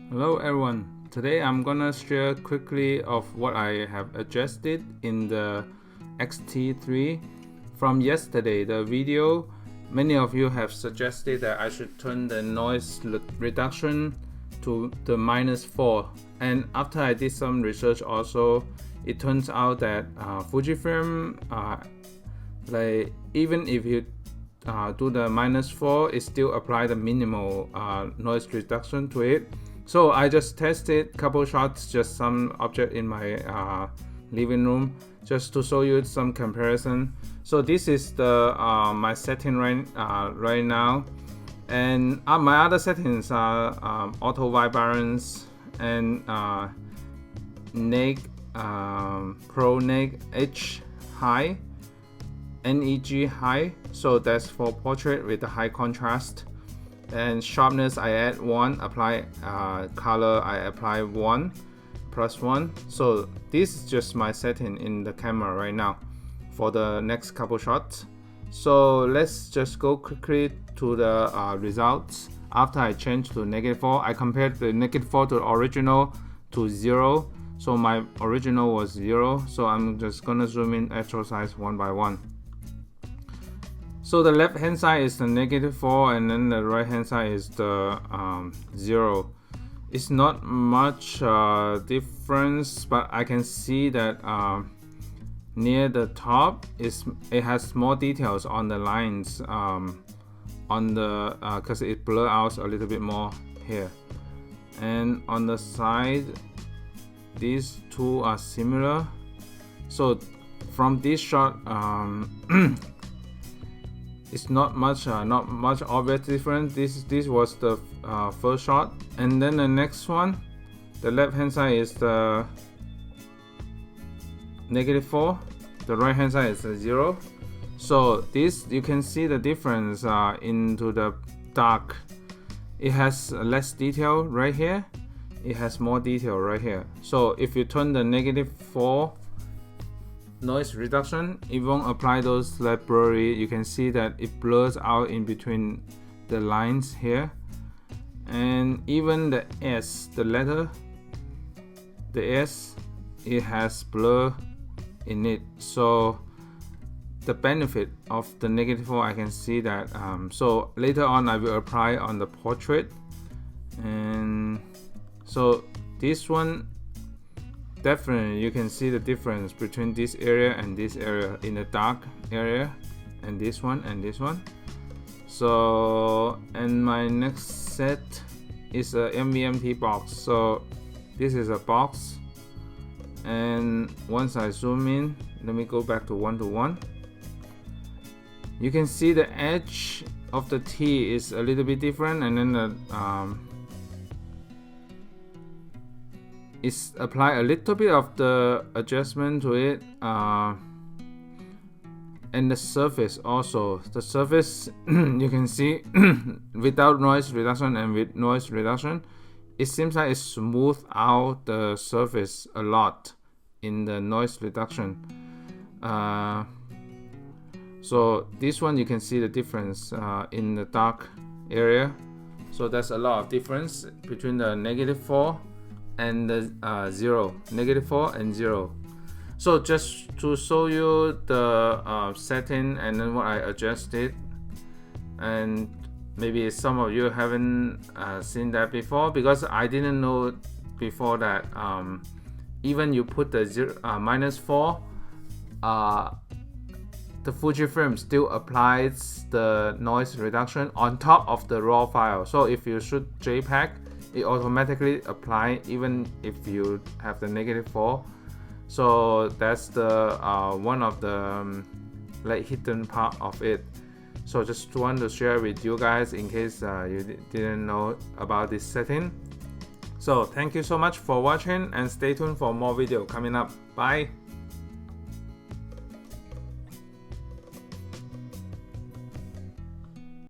Hello everyone, today I'm gonna share quickly of what I have adjusted in the X-T3 from yesterday. The video, many of you have suggested that I should turn the noise reduction to the -4, and after I did some research also, it turns out that Fujifilm, like even if you do the -4, it still apply the minimal noise reduction to it. So I just tested couple shots, just some object in my living room, just to show you some comparison. So this is the my setting right now, and my other settings are auto vibrance and neg pro neg H high, neg high. So that's for portrait with the high contrast. And sharpness I add 1, apply color I apply 1 plus 1. So this is just my setting in the camera right now for the next couple shots. So let's just go quickly to the results. After I changed to -4, I compared the -4 to the original to 0. So my original was 0, so I'm just gonna zoom in actual size one by one. So the left hand side is the -4, and then the right hand side is the 0. It's not much difference, but I can see that near the top it has more details on the lines on the because it blurs out a little bit more here, and on the side these two are similar. So from this shot it's not much obvious difference. This was the first shot, and then the next one, the left hand side is the -4, the right hand side is the 0. So this, you can see the difference into the dark. It has less detail right here, it has more detail right here. So if you turn the -4 noise reduction, it won't apply those like blurry. You can see that it blurs out in between the lines here, and even the S, the letter, the S, it has blur in it. So the benefit of the -4, I can see that. So later on I will apply on the portrait, and so this one, definitely you can see the difference between this area and this area in the dark area, and this one and this one. So, and my next set is a MVMT box. So this is a box, and once I zoom in, let me go back to 1:1. You can see the edge of the T is a little bit different, and then the is apply a little bit of the adjustment to it, and the surface also. The surface you can see without noise reduction and with noise reduction, it seems like it smooth out the surface a lot in the noise reduction. So this one you can see the difference in the dark area. So there's a lot of difference between the -4 and the 0, -4 and 0. So just to show you the setting and then what I adjusted, and maybe some of you haven't seen that before, because I didn't know before that even you put the -4, the Fujifilm still applies the noise reduction on top of the raw file. So if you shoot JPEG, it automatically apply even if you have the -4. So that's the one of the like hidden part of it. So just want to share with you guys in case you didn't know about this setting. So thank you so much for watching, and stay tuned for more video coming up. Bye.